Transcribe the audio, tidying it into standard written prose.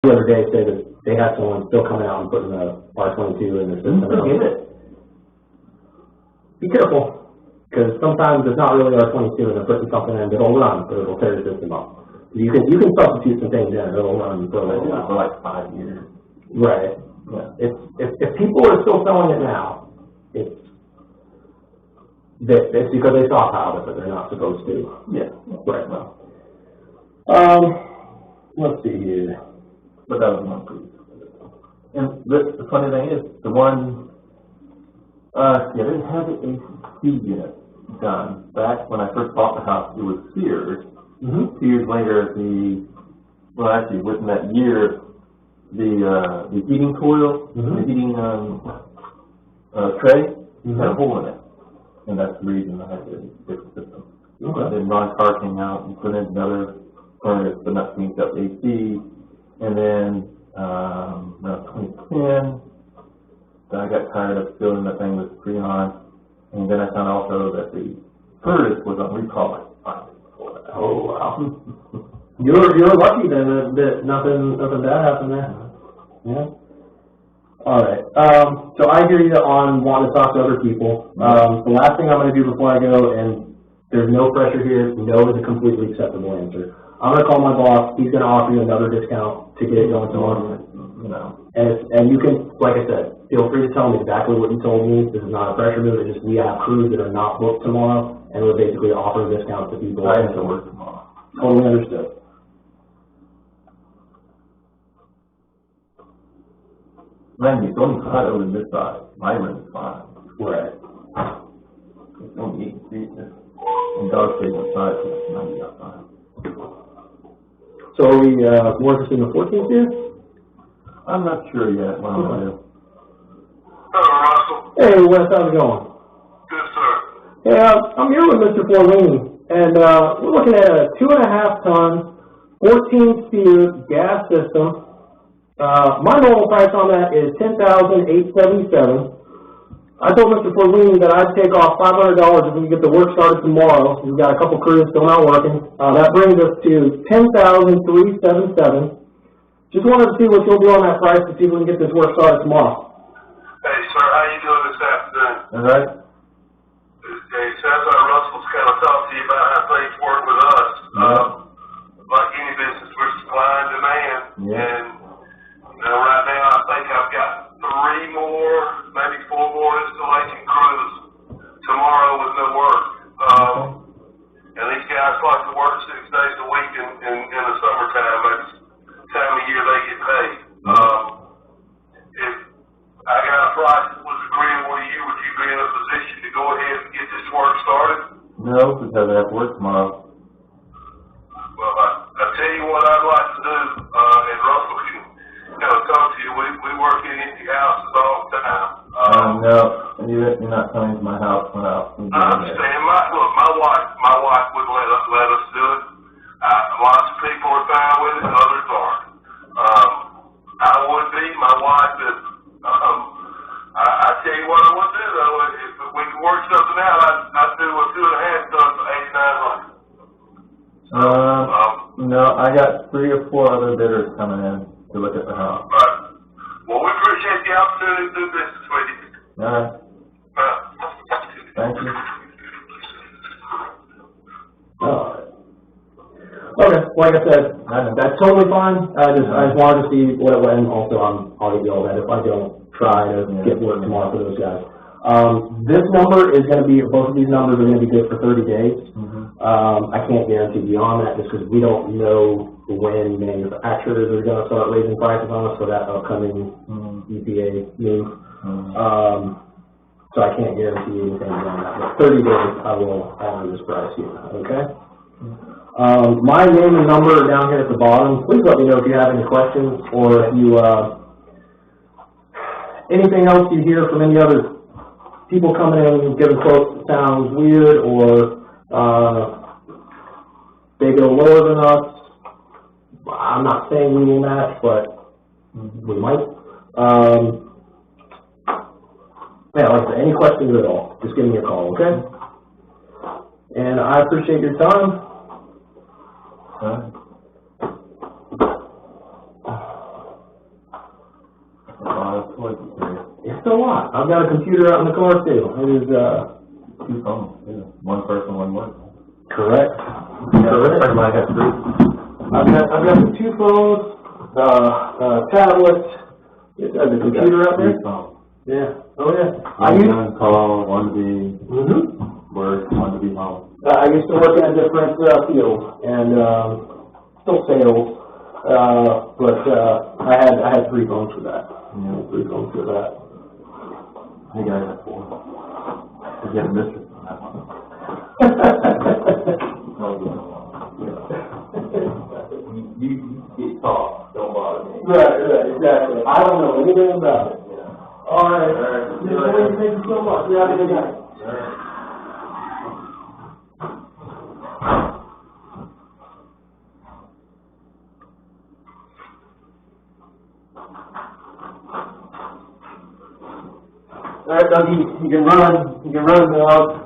the other day say that they had someone still coming out and putting the R22 in their system. Get it. Be careful, because sometimes it's not really R22 and they're putting something in that'll run, but it'll tear the system up. You can substitute some things in and it'll run for a little while. For like 5 years. Right. Yeah. If people are still selling it now, it's because they stockpiled it, but they're not supposed to. Yeah. Right. Well. Let's see here. But that was one piece. And the funny thing is, the one, I didn't have the AC unit done. Back when I first bought the house, it was Sears. 2 years later, actually within that year, the heating coil, the heating tray had a hole in it. And that's the reason I had to fix the system. Okay. Then Ron Carr came out and put in another furnace, but not synced up AC. And then around 2010, I got tired of filling that thing with Freon. And then I found also that the furnace was on recall. Oh wow! You're lucky then that nothing bad happened there. Yeah. All right. So I hear you on wanting to talk to other people. The last thing I'm going to do before I go, and there's no pressure here. No is a completely acceptable answer. I'm going to call my boss. He's going to offer you another discount to get it going tomorrow. And you can, like I said, feel free to tell me exactly what you told me. This is not a pressure move. It's just we have crews that are not booked tomorrow, and we're basically offering discounts to people. I have to work tomorrow. Totally understood. Randy, it's only cut over this side. My room is fine. Right. It's only 8 feet. And dog stays inside, so it's 90 outside. So are we more interested in the 14th here? I'm not sure yet what I'm going to do. Hello, Russell. Hey, Wes, how's it going? Good, sir. Hey, I'm here with Mr. Forlini, and we're looking at a 2.5 ton, 14-speed gas system. My normal price on that is $10,877. I told Mr. Forlini that I'd take off $500 if we can get the work started tomorrow. We've got a couple crews still not working. That brings us to $10,377. Just wanted to see what you'll do on that price to see if we can get this work started tomorrow. Hey, sir, how you doing this afternoon? All right. Hey, sounds like Russell's kind of talked to you about how things work with us. Like any business, we're supply and demand. And right now, I think I've got 3 more, maybe 4 more installation crews tomorrow with no work. And these guys like to work 6 days a week in the summertime. That's the time of year they get paid. If I got a price that was agreeable to you, would you be in a position to go ahead and get this work started? No, because I have to work tomorrow. Well, I tell you what I'd like to do, and Russell can kind of talk to you. We work in empty houses all the time. No, you're not coming to my house when I understand. My wife would let us do it. Lots of people are fine with it, others aren't. I would be. My wife is. I tell you what I would do though. If we could work something out, I'd do a 2.5 ton for $8,900. No, I got 3 or 4 other bidders coming in to look at the house. Right. Well, we appreciate the opportunity to do business with you. All right. Thank you. Okay, like I said, that's totally fine. I just wanted to see what it went, and also I'll get you all that if I don't try to get work tomorrow for those guys. This number is going to be, both of these numbers are going to be good for 30 days. I can't guarantee beyond that just because we don't know when manufacturers are going to start raising prices on us for that upcoming EPA move. So I can't guarantee you anything beyond that. But 30 days, I will honor this price here, okay? My name and number are down here at the bottom. Please let me know if you have any questions or if you, anything else you hear from any other people coming in giving quotes that sounds weird or they go lower than us. I'm not saying we will match, but we might. Yeah, like I said, any questions at all, just give me a call, okay? And I appreciate your time. choice to carry. It's a lot. I've got a computer out in the car too. It is, 2 phones, yeah. 1 person, 1 work. correct. Correct. Everybody has 3. I've got the 2 phones, tablet, the computer out there. 3 phones. Yeah. Oh, yeah. One call, 1 to be Mm-hmm. work, 1 to be home. I used to work in a different, field and, still sales, but, I had 3 phones for that. Yeah. 3 phones for that. I think I have 4. I get a mistress on that one. You get talk, don't bother me. Right, exactly. I don't know anything about it. All right. Thank you so much. You have a good night. All right, Doug, you can run, dog.